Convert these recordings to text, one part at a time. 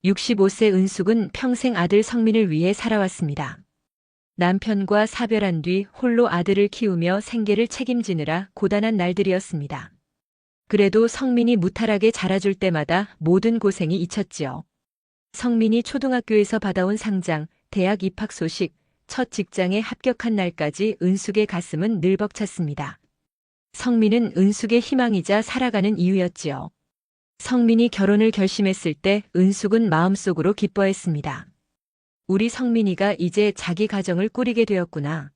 65세 은숙은 평생 아들 성민을 위해 살아왔습니다. 남편과 사별한 뒤 홀로 아들을 키우며 생계를 책임지느라 고단한 날들이었습니다. 그래도 성민이 무탈하게 자라줄 때마다 모든 고생이 잊혔지요. 성민이 초등학교에서 받아온 상장, 대학 입학 소식, 첫 직장에 합격한 날까지 은숙의 가슴은 늘 벅찼습니다. 성민은 은숙의 희망이자 살아가는 이유였지요. 성민이 결혼을 결심했을 때 은숙은 마음속으로 기뻐했습니다. 우리 성민이가 이제 자기 가정을 꾸리게 되었구나.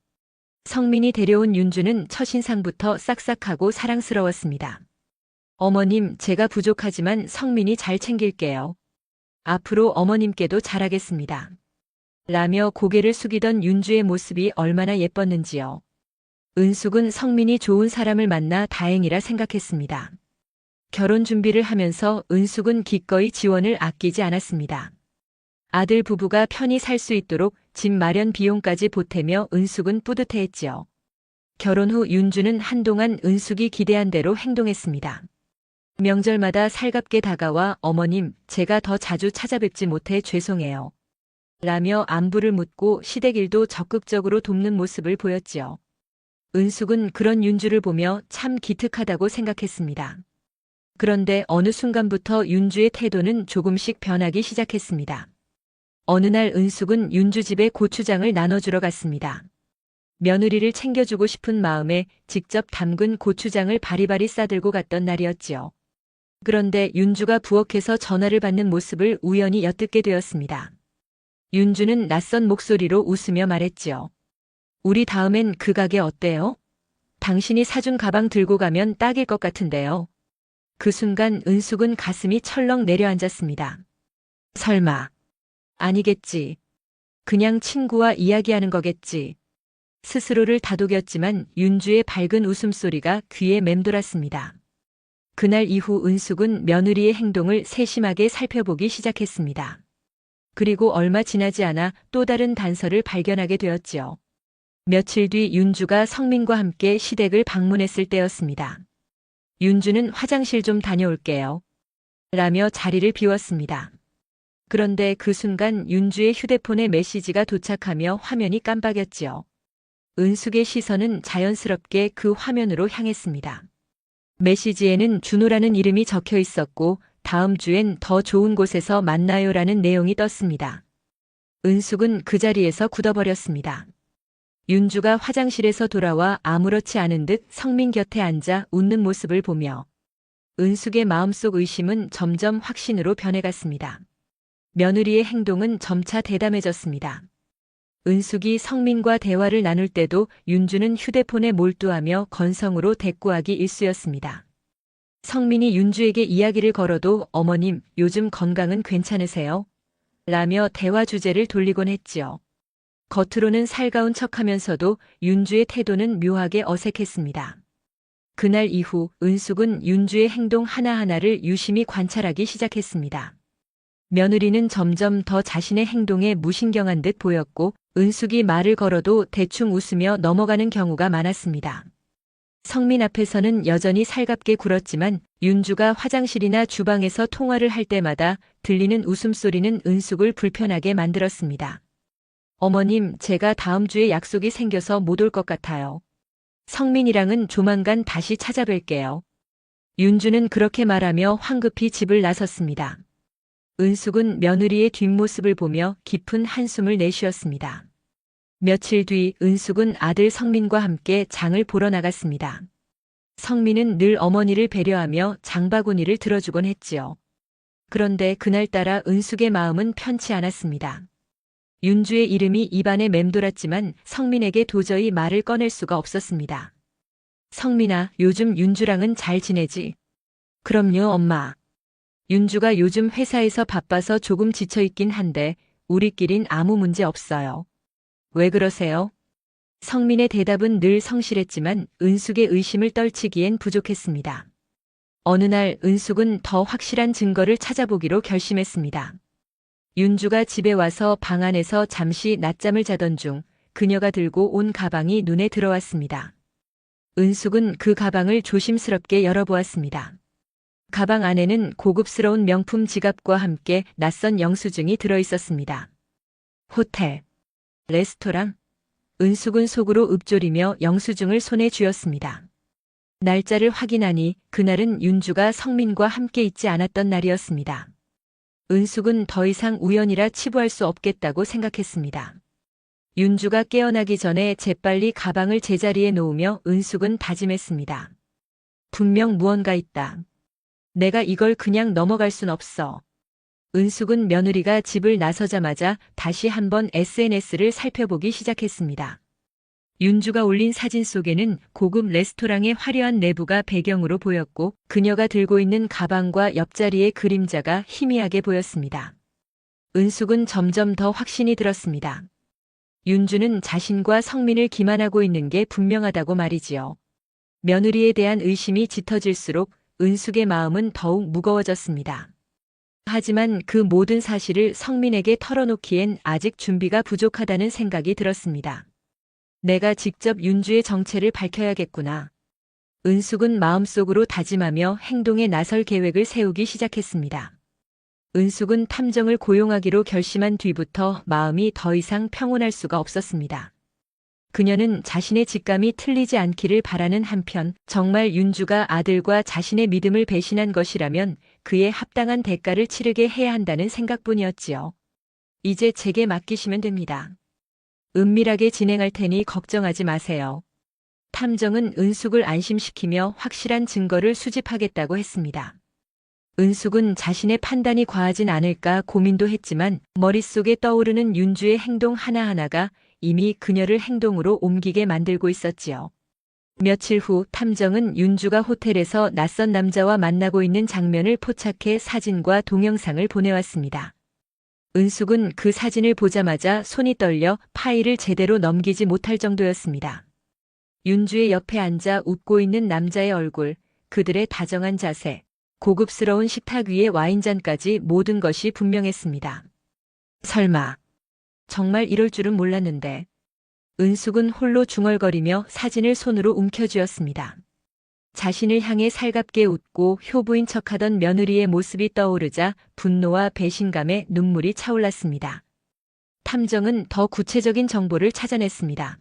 성민이 데려온 윤주는 첫인상부터 싹싹하고 사랑스러웠습니다. 어머님, 제가 부족하지만 성민이 잘 챙길게요. 앞으로 어머님께도 잘하겠습니다. 라며 고개를 숙이던 윤주의 모습이 얼마나 예뻤는지요. 은숙은 성민이 좋은 사람을 만나 다행이라 생각했습니다. 결혼 준비를 하면서 은숙은 기꺼이 지원을 아끼지 않았습니다. 아들 부부가 편히 살 수 있도록 집 마련 비용까지 보태며 은숙은 뿌듯해했지요. 결혼 후 윤주는 한동안 은숙이 기대한 대로 행동했습니다. 명절마다 살갑게 다가와 어머님, 제가 더 자주 찾아뵙지 못해 죄송해요. 라며 안부를 묻고 시댁일도 적극적으로 돕는 모습을 보였지요. 은숙은 그런 윤주를 보며 참 기특하다고 생각했습니다. 그런데 어느 순간부터 윤주의 태도는 조금씩 변하기 시작했습니다. 어느 날 은숙은 윤주 집에 고추장을 나눠주러 갔습니다. 며느리를 챙겨주고 싶은 마음에 직접 담근 고추장을 바리바리 싸들고 갔던 날이었지요. 그런데 윤주가 부엌에서 전화를 받는 모습을 우연히 엿듣게 되었습니다. 윤주는 낯선 목소리로 웃으며 말했지요. 우리 다음엔 그 가게 어때요? 당신이 사준 가방 들고 가면 딱일 것 같은데요. 그 순간 은숙은 가슴이 철렁 내려앉았습니다. 설마. 아니겠지. 그냥 친구와 이야기하는 거겠지. 스스로를 다독였지만 윤주의 밝은 웃음소리가 귀에 맴돌았습니다. 그날 이후 은숙은 며느리의 행동을 세심하게 살펴보기 시작했습니다. 그리고 얼마 지나지 않아 또 다른 단서를 발견하게 되었지요. 며칠 뒤 윤주가 성민과 함께 시댁을 방문했을 때였습니다. 윤주는 화장실 좀 다녀올게요. 라며 자리를 비웠습니다. 그런데 그 순간 윤주의 휴대폰에 메시지가 도착하며 화면이 깜빡였지요. 은숙의 시선은 자연스럽게 그 화면으로 향했습니다. 메시지에는 준호라는 이름이 적혀 있었고 다음 주엔 더 좋은 곳에서 만나요라는 내용이 떴습니다. 은숙은 그 자리에서 굳어버렸습니다. 윤주가 화장실에서 돌아와 아무렇지 않은 듯 성민 곁에 앉아 웃는 모습을 보며 은숙의 마음속 의심은 점점 확신으로 변해갔습니다. 며느리의 행동은 점차 대담해졌습니다. 은숙이 성민과 대화를 나눌 때도 윤주는 휴대폰에 몰두하며 건성으로 대꾸하기 일쑤였습니다. 성민이 윤주에게 이야기를 걸어도 어머님, 요즘 건강은 괜찮으세요? 라며 대화 주제를 돌리곤 했지요. 겉으로는 살가운 척하면서도 윤주의 태도는 묘하게 어색했습니다. 그날 이후 은숙은 윤주의 행동 하나하나를 유심히 관찰하기 시작했습니다. 며느리는 점점 더 자신의 행동에 무신경한 듯 보였고 은숙이 말을 걸어도 대충 웃으며 넘어가는 경우가 많았습니다. 성민 앞에서는 여전히 살갑게 굴었지만 윤주가 화장실이나 주방에서 통화를 할 때마다 들리는 웃음소리는 은숙을 불편하게 만들었습니다. 어머님, 제가 다음 주에 약속이 생겨서 못 올 것 같아요. 성민이랑은 조만간 다시 찾아뵐게요. 윤주는 그렇게 말하며 황급히 집을 나섰습니다. 은숙은 며느리의 뒷모습을 보며 깊은 한숨을 내쉬었습니다. 며칠 뒤 은숙은 아들 성민과 함께 장을 보러 나갔습니다. 성민은 늘 어머니를 배려하며 장바구니를 들어주곤 했지요. 그런데 그날따라 은숙의 마음은 편치 않았습니다. 윤주의 이름이 입안에 맴돌았지만 성민에게 도저히 말을 꺼낼 수가 없었습니다. 성민아, 요즘 윤주랑은 잘 지내지? 그럼요, 엄마. 윤주가 요즘 회사에서 바빠서 조금 지쳐있긴 한데 우리끼린 아무 문제 없어요. 왜 그러세요? 성민의 대답은 늘 성실했지만 은숙의 의심을 떨치기엔 부족했습니다. 어느 날 은숙은 더 확실한 증거를 찾아보기로 결심했습니다. 윤주가 집에 와서 방 안에서 잠시 낮잠을 자던 중 그녀가 들고 온 가방이 눈에 들어왔습니다. 은숙은 그 가방을 조심스럽게 열어보았습니다. 가방 안에는 고급스러운 명품 지갑과 함께 낯선 영수증이 들어 있었습니다. 호텔, 레스토랑, 은숙은 속으로 읊조리며 영수증을 손에 쥐었습니다. 날짜를 확인하니 그날은 윤주가 성민과 함께 있지 않았던 날이었습니다. 은숙은 더 이상 우연이라 치부할 수 없겠다고 생각했습니다. 윤주가 깨어나기 전에 재빨리 가방을 제자리에 놓으며 은숙은 다짐했습니다. 분명 무언가 있다. 내가 이걸 그냥 넘어갈 순 없어. 은숙은 며느리가 집을 나서자마자 다시 한번 SNS를 살펴보기 시작했습니다. 윤주가 올린 사진 속에는 고급 레스토랑의 화려한 내부가 배경으로 보였고 그녀가 들고 있는 가방과 옆자리의 그림자가 희미하게 보였습니다. 은숙은 점점 더 확신이 들었습니다. 윤주는 자신과 성민을 기만하고 있는 게 분명하다고 말이지요. 며느리에 대한 의심이 짙어질수록 은숙의 마음은 더욱 무거워졌습니다. 하지만 그 모든 사실을 성민에게 털어놓기엔 아직 준비가 부족하다는 생각이 들었습니다. 내가 직접 윤주의 정체를 밝혀야겠구나. 은숙은 마음속으로 다짐하며 행동에 나설 계획을 세우기 시작했습니다. 은숙은 탐정을 고용하기로 결심한 뒤부터 마음이 더 이상 평온할 수가 없었습니다. 그녀는 자신의 직감이 틀리지 않기를 바라는 한편 정말 윤주가 아들과 자신의 믿음을 배신한 것이라면 그에 합당한 대가를 치르게 해야 한다는 생각뿐이었지요. 이제 제게 맡기시면 됩니다. 은밀하게 진행할 테니 걱정하지 마세요. 탐정은 은숙을 안심시키며 확실한 증거를 수집하겠다고 했습니다. 은숙은 자신의 판단이 과하진 않을까 고민도 했지만 머릿속에 떠오르는 윤주의 행동 하나하나가 이미 그녀를 행동으로 옮기게 만들고 있었지요. 며칠 후 탐정은 윤주가 호텔에서 낯선 남자와 만나고 있는 장면을 포착해 사진과 동영상을 보내왔습니다. 은숙은 그 사진을 보자마자 손이 떨려 파일을 제대로 넘기지 못할 정도였습니다. 윤주의 옆에 앉아 웃고 있는 남자의 얼굴, 그들의 다정한 자세, 고급스러운 식탁 위에 와인잔까지 모든 것이 분명했습니다. 설마, 정말 이럴 줄은 몰랐는데. 은숙은 홀로 중얼거리며 사진을 손으로 움켜쥐었습니다. 자신을 향해 살갑게 웃고 효부인 척하던 며느리의 모습이 떠오르자 분노와 배신감에 눈물이 차올랐습니다. 탐정은 더 구체적인 정보를 찾아냈습니다.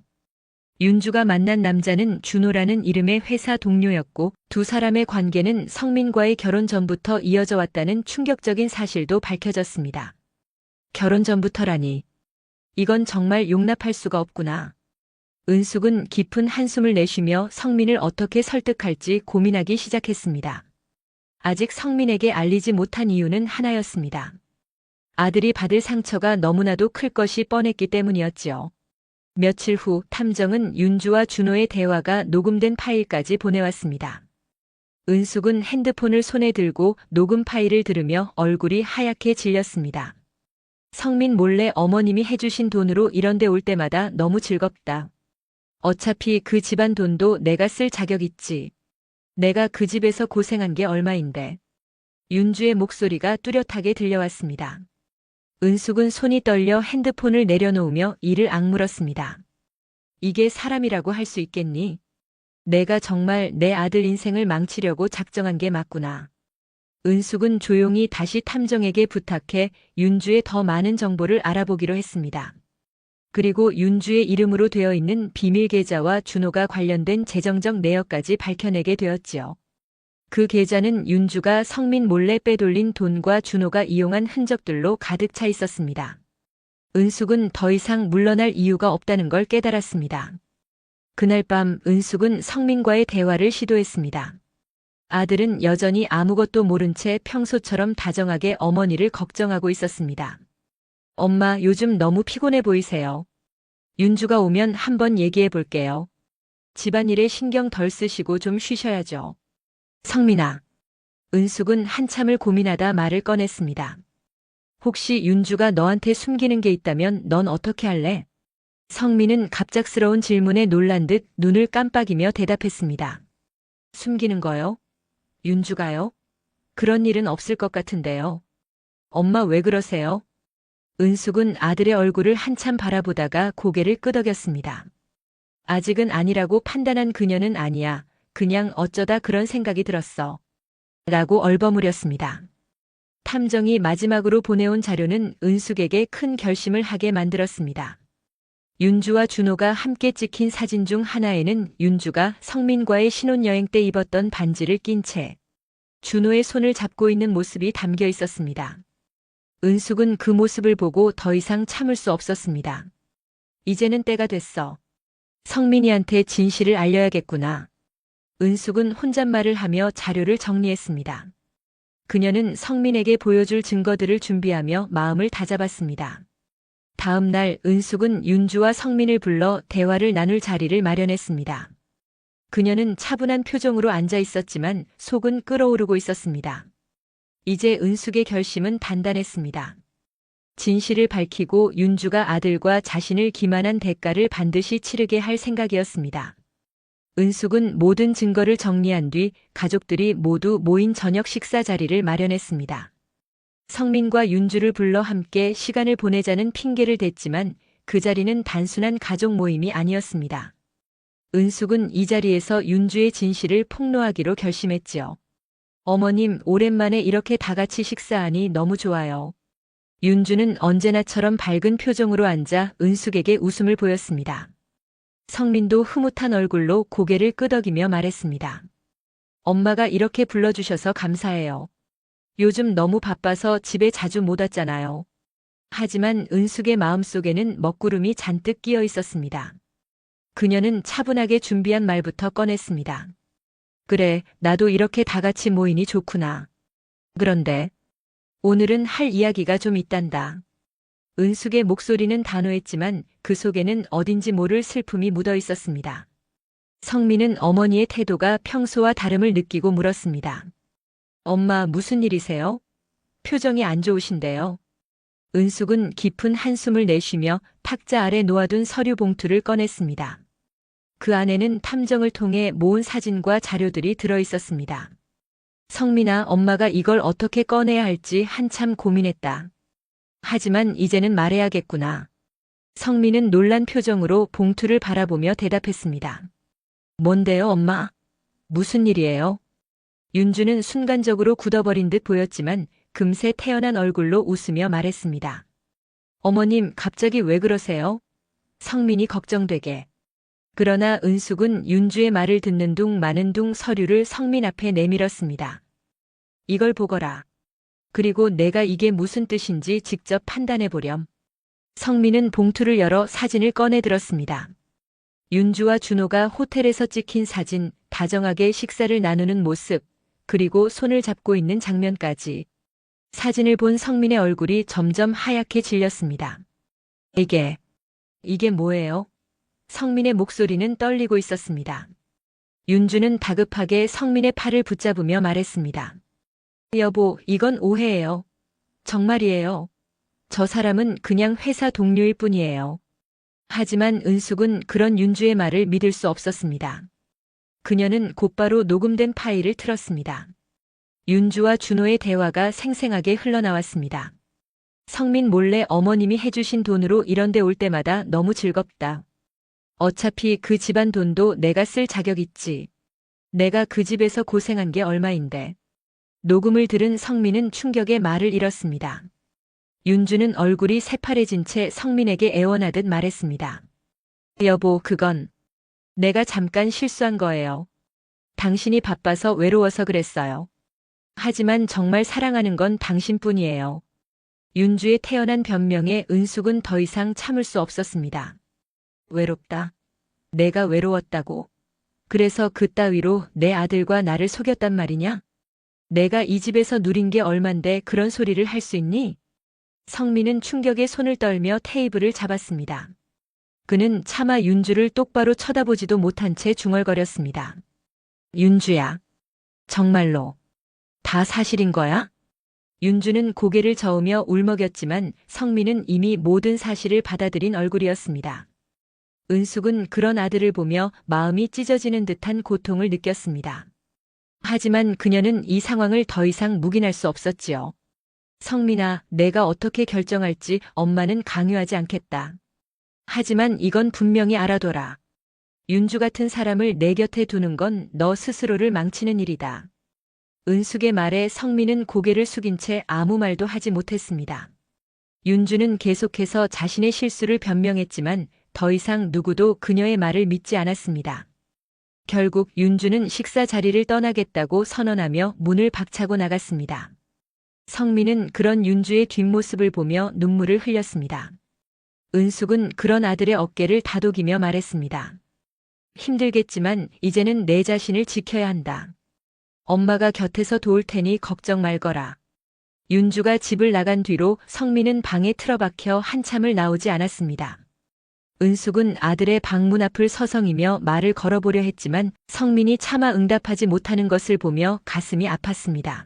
윤주가 만난 남자는 준호라는 이름의 회사 동료였고 두 사람의 관계는 성민과의 결혼 전부터 이어져 왔다는 충격적인 사실도 밝혀졌습니다. 결혼 전부터라니. 이건 정말 용납할 수가 없구나. 은숙은 깊은 한숨을 내쉬며 성민을 어떻게 설득할지 고민하기 시작했습니다. 아직 성민에게 알리지 못한 이유는 하나였습니다. 아들이 받을 상처가 너무나도 클 것이 뻔했기 때문이었지요. 며칠 후 탐정은 윤주와 준호의 대화가 녹음된 파일까지 보내왔습니다. 은숙은 핸드폰을 손에 들고 녹음 파일을 들으며 얼굴이 하얗게 질렸습니다. 성민 몰래 어머님이 해주신 돈으로 이런 데 올 때마다 너무 즐겁다. 어차피 그 집안 돈도 내가 쓸 자격 있지. 내가 그 집에서 고생한 게 얼마인데. 윤주의 목소리가 뚜렷하게 들려왔습니다. 은숙은 손이 떨려 핸드폰을 내려놓으며 이를 악물었습니다. 이게 사람이라고 할 수 있겠니? 내가 정말 내 아들 인생을 망치려고 작정한 게 맞구나. 은숙은 조용히 다시 탐정에게 부탁해 윤주의 더 많은 정보를 알아보기로 했습니다. 그리고 윤주의 이름으로 되어 있는 비밀 계좌와 준호가 관련된 재정적 내역까지 밝혀내게 되었지요. 그 계좌는 윤주가 성민 몰래 빼돌린 돈과 준호가 이용한 흔적들로 가득 차 있었습니다. 은숙은 더 이상 물러날 이유가 없다는 걸 깨달았습니다. 그날 밤 은숙은 성민과의 대화를 시도했습니다. 아들은 여전히 아무것도 모른 채 평소처럼 다정하게 어머니를 걱정하고 있었습니다. 엄마, 요즘 너무 피곤해 보이세요. 윤주가 오면 한번 얘기해 볼게요. 집안일에 신경 덜 쓰시고 좀 쉬셔야죠. 성민아. 은숙은 한참을 고민하다 말을 꺼냈습니다. 혹시 윤주가 너한테 숨기는 게 있다면 넌 어떻게 할래? 성민은 갑작스러운 질문에 놀란 듯 눈을 깜빡이며 대답했습니다. 숨기는 거요? 윤주가요? 그런 일은 없을 것 같은데요. 엄마 왜 그러세요? 은숙은 아들의 얼굴을 한참 바라보다가 고개를 끄덕였습니다. 아직은 아니라고 판단한 그녀는 아니야. 그냥 어쩌다 그런 생각이 들었어. 라고 얼버무렸습니다. 탐정이 마지막으로 보내온 자료는 은숙에게 큰 결심을 하게 만들었습니다. 윤주와 준호가 함께 찍힌 사진 중 하나에는 윤주가 성민과의 신혼여행 때 입었던 반지를 낀 채 준호의 손을 잡고 있는 모습이 담겨 있었습니다. 은숙은 그 모습을 보고 더 이상 참을 수 없었습니다. 이제는 때가 됐어. 성민이한테 진실을 알려야겠구나. 은숙은 혼잣말을 하며 자료를 정리했습니다. 그녀는 성민에게 보여줄 증거들을 준비하며 마음을 다잡았습니다. 다음 날 은숙은 윤주와 성민을 불러 대화를 나눌 자리를 마련했습니다. 그녀는 차분한 표정으로 앉아 있었지만 속은 끓어오르고 있었습니다. 이제 은숙의 결심은 단단했습니다. 진실을 밝히고 윤주가 아들과 자신을 기만한 대가를 반드시 치르게 할 생각이었습니다. 은숙은 모든 증거를 정리한 뒤 가족들이 모두 모인 저녁 식사 자리를 마련했습니다. 성민과 윤주를 불러 함께 시간을 보내자는 핑계를 댔지만 그 자리는 단순한 가족 모임이 아니었습니다. 은숙은 이 자리에서 윤주의 진실을 폭로하기로 결심했지요. 어머님, 오랜만에 이렇게 다 같이 식사하니 너무 좋아요. 윤주는 언제나처럼 밝은 표정으로 앉아 은숙에게 웃음을 보였습니다. 성민도 흐뭇한 얼굴로 고개를 끄덕이며 말했습니다. 엄마가 이렇게 불러주셔서 감사해요. 요즘 너무 바빠서 집에 자주 못 왔잖아요. 하지만 은숙의 마음속에는 먹구름이 잔뜩 끼어 있었습니다. 그녀는 차분하게 준비한 말부터 꺼냈습니다. 그래, 나도 이렇게 다 같이 모이니 좋구나. 그런데 오늘은 할 이야기가 좀 있단다. 은숙의 목소리는 단호했지만 그 속에는 어딘지 모를 슬픔이 묻어 있었습니다. 성민은 어머니의 태도가 평소와 다름을 느끼고 물었습니다. 엄마, 무슨 일이세요? 표정이 안 좋으신데요. 은숙은 깊은 한숨을 내쉬며 탁자 아래 놓아둔 서류 봉투를 꺼냈습니다. 그 안에는 탐정을 통해 모은 사진과 자료들이 들어 있었습니다. 성민아, 엄마가 이걸 어떻게 꺼내야 할지 한참 고민했다. 하지만 이제는 말해야겠구나. 성민은 놀란 표정으로 봉투를 바라보며 대답했습니다. 뭔데요, 엄마? 무슨 일이에요? 윤주는 순간적으로 굳어버린 듯 보였지만 금세 태연한 얼굴로 웃으며 말했습니다. 어머님, 갑자기 왜 그러세요? 성민이 걱정되게. 그러나 은숙은 윤주의 말을 듣는 둥 마는 둥 서류를 성민 앞에 내밀었습니다. 이걸 보거라. 그리고 내가 이게 무슨 뜻인지 직접 판단해 보렴. 성민은 봉투를 열어 사진을 꺼내 들었습니다. 윤주와 준호가 호텔에서 찍힌 사진, 다정하게 식사를 나누는 모습, 그리고 손을 잡고 있는 장면까지. 사진을 본 성민의 얼굴이 점점 하얗게 질렸습니다. 이게 뭐예요? 성민의 목소리는 떨리고 있었습니다. 윤주는 다급하게 성민의 팔을 붙잡으며 말했습니다. 여보, 이건 오해예요. 정말이에요. 저 사람은 그냥 회사 동료일 뿐이에요. 하지만 은숙은 그런 윤주의 말을 믿을 수 없었습니다. 그녀는 곧바로 녹음된 파일을 틀었습니다. 윤주와 준호의 대화가 생생하게 흘러나왔습니다. 성민 몰래 어머님이 해주신 돈으로 이런 데 올 때마다 너무 즐겁다. 어차피 그 집안 돈도 내가 쓸 자격 있지. 내가 그 집에서 고생한 게 얼마인데. 녹음을 들은 성민은 충격에 말을 잃었습니다. 윤주는 얼굴이 새파래진 채 성민에게 애원하듯 말했습니다. 여보, 그건 내가 잠깐 실수한 거예요. 당신이 바빠서 외로워서 그랬어요. 하지만 정말 사랑하는 건 당신뿐이에요. 윤주의 태연한 변명에 은숙은 더 이상 참을 수 없었습니다. 외롭다. 내가 외로웠다고. 그래서 그따위로 내 아들과 나를 속였단 말이냐? 내가 이 집에서 누린 게 얼만데 그런 소리를 할 수 있니? 성민은 충격에 손을 떨며 테이블을 잡았습니다. 그는 차마 윤주를 똑바로 쳐다보지도 못한 채 중얼거렸습니다. 윤주야. 정말로. 다 사실인 거야? 윤주는 고개를 저으며 울먹였지만 성민은 이미 모든 사실을 받아들인 얼굴이었습니다. 은숙은 그런 아들을 보며 마음이 찢어지는 듯한 고통을 느꼈습니다. 하지만 그녀는 이 상황을 더 이상 묵인할 수 없었지요. 성민아, 내가 어떻게 결정할지 엄마는 강요하지 않겠다. 하지만 이건 분명히 알아둬라. 윤주 같은 사람을 내 곁에 두는 건 너 스스로를 망치는 일이다. 은숙의 말에 성민은 고개를 숙인 채 아무 말도 하지 못했습니다. 윤주는 계속해서 자신의 실수를 변명했지만 더 이상 누구도 그녀의 말을 믿지 않았습니다. 결국 윤주는 식사 자리를 떠나겠다고 선언하며 문을 박차고 나갔습니다. 성민은 그런 윤주의 뒷모습을 보며 눈물을 흘렸습니다. 은숙은 그런 아들의 어깨를 다독이며 말했습니다. 힘들겠지만 이제는 내 자신을 지켜야 한다. 엄마가 곁에서 도울 테니 걱정 말거라. 윤주가 집을 나간 뒤로 성민은 방에 틀어박혀 한참을 나오지 않았습니다. 은숙은 아들의 방문 앞을 서성이며 말을 걸어보려 했지만 성민이 차마 응답하지 못하는 것을 보며 가슴이 아팠습니다.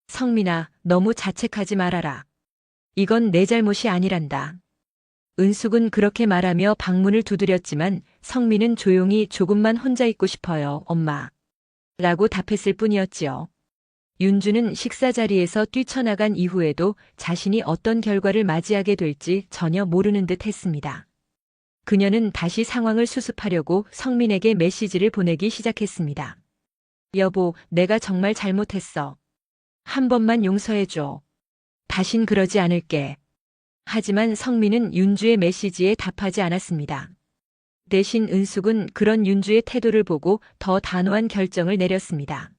성민아, 너무 자책하지 말아라. 이건 내 잘못이 아니란다. 은숙은 그렇게 말하며 방문을 두드렸지만 성민은 조용히 조금만 혼자 있고 싶어요, 엄마. 라고 답했을 뿐이었지요. 윤주는 식사 자리에서 뛰쳐나간 이후에도 자신이 어떤 결과를 맞이하게 될지 전혀 모르는 듯 했습니다. 그녀는 다시 상황을 수습하려고 성민에게 메시지를 보내기 시작했습니다. 여보, 내가 정말 잘못했어. 한 번만 용서해줘. 다신 그러지 않을게. 하지만 성민은 윤주의 메시지에 답하지 않았습니다. 대신 은숙은 그런 윤주의 태도를 보고 더 단호한 결정을 내렸습니다.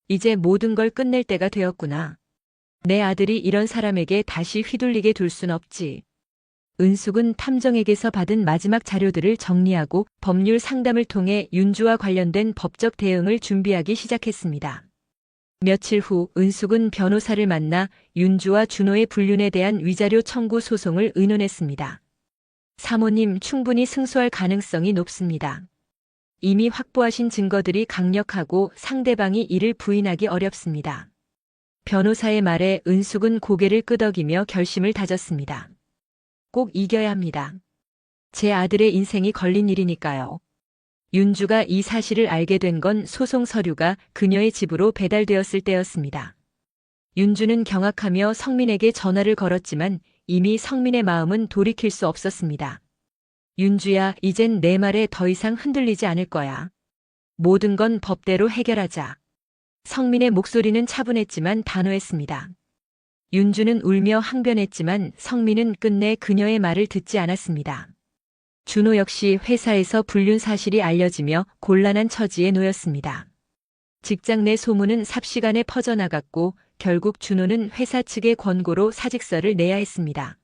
이제 모든 걸 끝낼 때가 되었구나. 내 아들이 이런 사람에게 다시 휘둘리게 둘 순 없지. 은숙은 탐정에게서 받은 마지막 자료들을 정리하고 법률 상담을 통해 윤주와 관련된 법적 대응을 준비하기 시작했습니다. 며칠 후 은숙은 변호사를 만나 윤주와 준호의 불륜에 대한 위자료 청구 소송을 의논했습니다. 사모님, 충분히 승소할 가능성이 높습니다. 이미 확보하신 증거들이 강력하고 상대방이 이를 부인하기 어렵습니다. 변호사의 말에 은숙은 고개를 끄덕이며 결심을 다졌습니다. 꼭 이겨야 합니다. 제 아들의 인생이 걸린 일이니까요. 윤주가 이 사실을 알게 된 건 소송 서류가 그녀의 집으로 배달되었을 때였습니다. 윤주는 경악하며 성민에게 전화를 걸었지만 이미 성민의 마음은 돌이킬 수 없었습니다. 윤주야, 이젠 내 말에 더 이상 흔들리지 않을 거야. 모든 건 법대로 해결하자. 성민의 목소리는 차분했지만 단호했습니다. 윤주는 울며 항변했지만 성민은 끝내 그녀의 말을 듣지 않았습니다. 준호 역시 회사에서 불륜 사실이 알려지며 곤란한 처지에 놓였습니다. 직장 내 소문은 삽시간에 퍼져나갔고 결국 준호는 회사 측의 권고로 사직서를 내야 했습니다.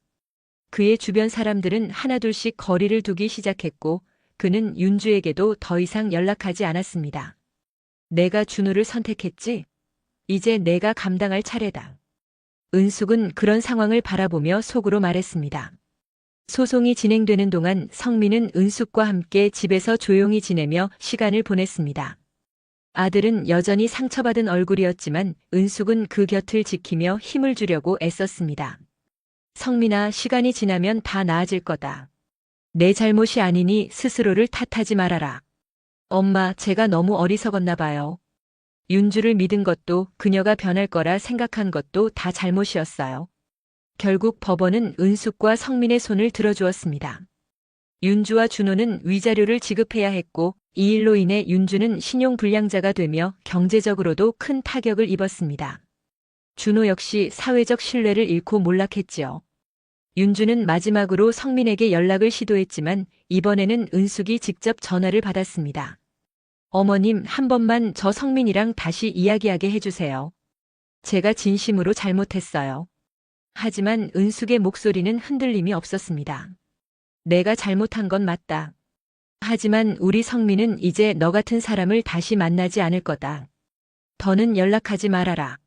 그의 주변 사람들은 하나둘씩 거리를 두기 시작했고 그는 윤주에게도 더 이상 연락하지 않았습니다. 내가 준호를 선택했지? 이제 내가 감당할 차례다. 은숙은 그런 상황을 바라보며 속으로 말했습니다. 소송이 진행되는 동안 성민은 은숙과 함께 집에서 조용히 지내며 시간을 보냈습니다. 아들은 여전히 상처받은 얼굴이었지만 은숙은 그 곁을 지키며 힘을 주려고 애썼습니다. 성민아, 시간이 지나면 다 나아질 거다. 내 잘못이 아니니 스스로를 탓하지 말아라. 엄마, 제가 너무 어리석었나 봐요. 윤주를 믿은 것도 그녀가 변할 거라 생각한 것도 다 잘못이었어요. 결국 법원은 은숙과 성민의 손을 들어주었습니다. 윤주와 준호는 위자료를 지급해야 했고 이 일로 인해 윤주는 신용불량자가 되며 경제적으로도 큰 타격을 입었습니다. 준호 역시 사회적 신뢰를 잃고 몰락했지요. 윤주는 마지막으로 성민에게 연락을 시도했지만 이번에는 은숙이 직접 전화를 받았습니다. 어머님, 한 번만 저 성민이랑 다시 이야기하게 해주세요. 제가 진심으로 잘못했어요. 하지만 은숙의 목소리는 흔들림이 없었습니다. 내가 잘못한 건 맞다. 하지만 우리 성민은 이제 너 같은 사람을 다시 만나지 않을 거다. 더는 연락하지 말아라.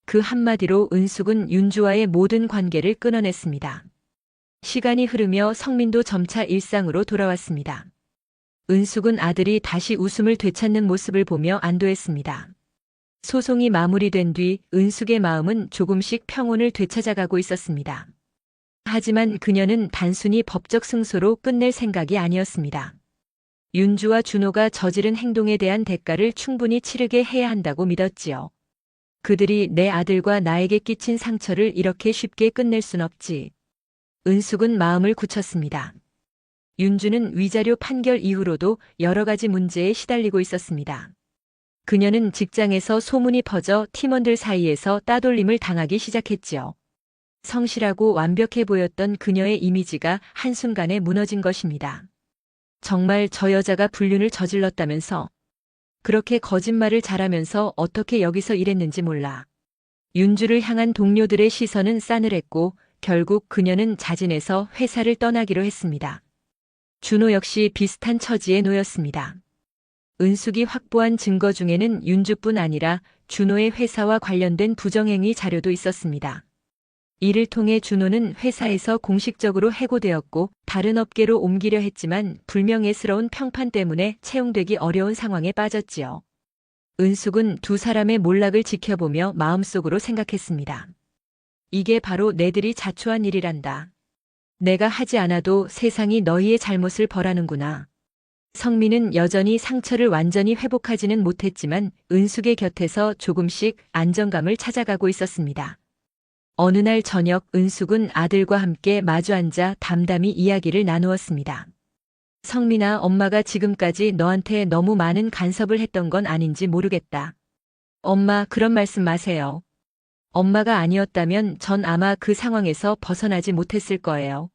그 한마디로 은숙은 윤주와의 모든 관계를 끊어냈습니다. 시간이 흐르며 성민도 점차 일상으로 돌아왔습니다. 은숙은 아들이 다시 웃음을 되찾는 모습을 보며 안도했습니다. 소송이 마무리된 뒤 은숙의 마음은 조금씩 평온을 되찾아가고 있었습니다. 하지만 그녀는 단순히 법적 승소로 끝낼 생각이 아니었습니다. 윤주와 준호가 저지른 행동에 대한 대가를 충분히 치르게 해야 한다고 믿었지요. 그들이 내 아들과 나에게 끼친 상처를 이렇게 쉽게 끝낼 순 없지. 은숙은 마음을 굳혔습니다. 윤주는 위자료 판결 이후로도 여러 가지 문제에 시달리고 있었습니다. 그녀는 직장에서 소문이 퍼져 팀원들 사이에서 따돌림을 당하기 시작했지요. 성실하고 완벽해 보였던 그녀의 이미지가 한순간에 무너진 것입니다. 정말 저 여자가 불륜을 저질렀다면서? 그렇게 거짓말을 잘하면서 어떻게 여기서 일했는지 몰라. 윤주를 향한 동료들의 시선은 싸늘했고 결국 그녀는 자진해서 회사를 떠나기로 했습니다. 준호 역시 비슷한 처지에 놓였습니다. 은숙이 확보한 증거 중에는 윤주뿐 아니라 준호의 회사와 관련된 부정행위 자료도 있었습니다. 이를 통해 준호는 회사에서 공식적으로 해고되었고 다른 업계로 옮기려 했지만 불명예스러운 평판 때문에 채용되기 어려운 상황에 빠졌지요. 은숙은 두 사람의 몰락을 지켜보며 마음속으로 생각했습니다. 이게 바로 내들이 자초한 일이란다. 내가 하지 않아도 세상이 너희의 잘못을 벌하는구나. 성민은 여전히 상처를 완전히 회복하지는 못했지만 은숙의 곁에서 조금씩 안정감을 찾아가고 있었습니다. 어느 날 저녁 은숙은 아들과 함께 마주 앉아 담담히 이야기를 나누었습니다. 성민아, 엄마가 지금까지 너한테 너무 많은 간섭을 했던 건 아닌지 모르겠다. 엄마, 그런 말씀 마세요. 엄마가 아니었다면 전 아마 그 상황에서 벗어나지 못했을 거예요.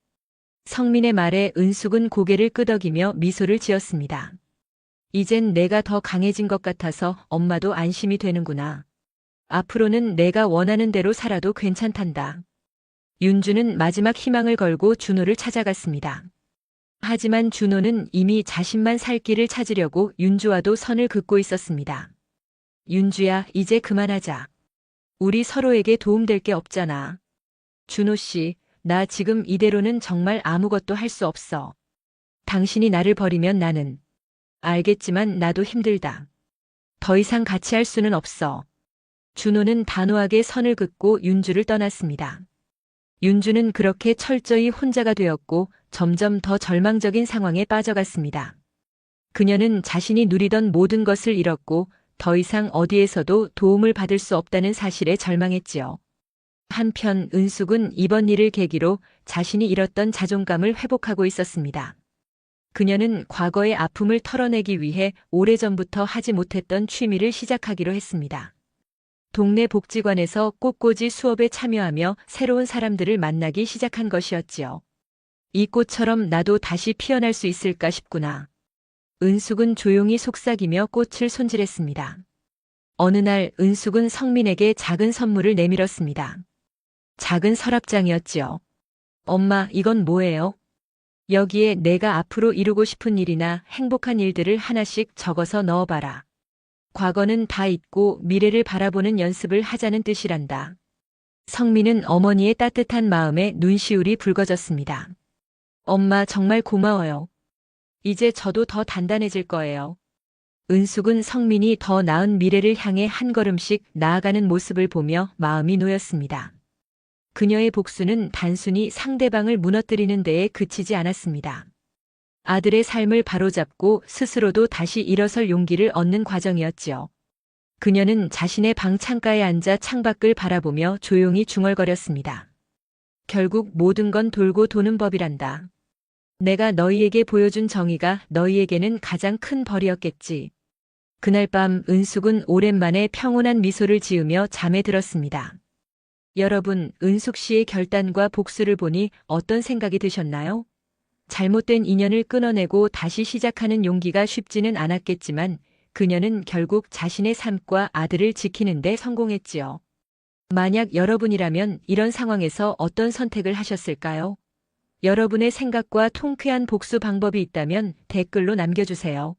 성민의 말에 은숙은 고개를 끄덕이며 미소를 지었습니다. 이젠 내가 더 강해진 것 같아서 엄마도 안심이 되는구나. 앞으로는 내가 원하는 대로 살아도 괜찮단다. 윤주는 마지막 희망을 걸고 준호를 찾아갔습니다. 하지만 준호는 이미 자신만 살 길을 찾으려고 윤주와도 선을 긋고 있었습니다. 윤주야, 이제 그만하자. 우리 서로에게 도움될 게 없잖아. 준호 씨, 나 지금 이대로는 정말 아무것도 할 수 없어. 당신이 나를 버리면 나는. 알겠지만 나도 힘들다. 더 이상 같이 할 수는 없어. 준호는 단호하게 선을 긋고 윤주를 떠났습니다. 윤주는 그렇게 철저히 혼자가 되었고 점점 더 절망적인 상황에 빠져갔습니다. 그녀는 자신이 누리던 모든 것을 잃었고 더 이상 어디에서도 도움을 받을 수 없다는 사실에 절망했지요. 한편 은숙은 이번 일을 계기로 자신이 잃었던 자존감을 회복하고 있었습니다. 그녀는 과거의 아픔을 털어내기 위해 오래전부터 하지 못했던 취미를 시작하기로 했습니다. 동네 복지관에서 꽃꽂이 수업에 참여하며 새로운 사람들을 만나기 시작한 것이었지요. 이 꽃처럼 나도 다시 피어날 수 있을까 싶구나. 은숙은 조용히 속삭이며 꽃을 손질했습니다. 어느 날 은숙은 성민에게 작은 선물을 내밀었습니다. 작은 서랍장이었지요. 엄마, 이건 뭐예요? 여기에 내가 앞으로 이루고 싶은 일이나 행복한 일들을 하나씩 적어서 넣어봐라. 과거는 다 잊고 미래를 바라보는 연습을 하자는 뜻이란다. 성민은 어머니의 따뜻한 마음에 눈시울이 붉어졌습니다. 엄마, 정말 고마워요. 이제 저도 더 단단해질 거예요. 은숙은 성민이 더 나은 미래를 향해 한 걸음씩 나아가는 모습을 보며 마음이 놓였습니다. 그녀의 복수는 단순히 상대방을 무너뜨리는 데에 그치지 않았습니다. 아들의 삶을 바로잡고 스스로도 다시 일어설 용기를 얻는 과정이었지요. 그녀는 자신의 방 창가에 앉아 창밖을 바라보며 조용히 중얼거렸습니다. 결국 모든 건 돌고 도는 법이란다. 내가 너희에게 보여준 정의가 너희에게는 가장 큰 벌이었겠지. 그날 밤 은숙은 오랜만에 평온한 미소를 지으며 잠에 들었습니다. 여러분, 은숙 씨의 결단과 복수를 보니 어떤 생각이 드셨나요? 잘못된 인연을 끊어내고 다시 시작하는 용기가 쉽지는 않았겠지만 그녀는 결국 자신의 삶과 아들을 지키는 데 성공했지요. 만약 여러분이라면 이런 상황에서 어떤 선택을 하셨을까요? 여러분의 생각과 통쾌한 복수 방법이 있다면 댓글로 남겨주세요.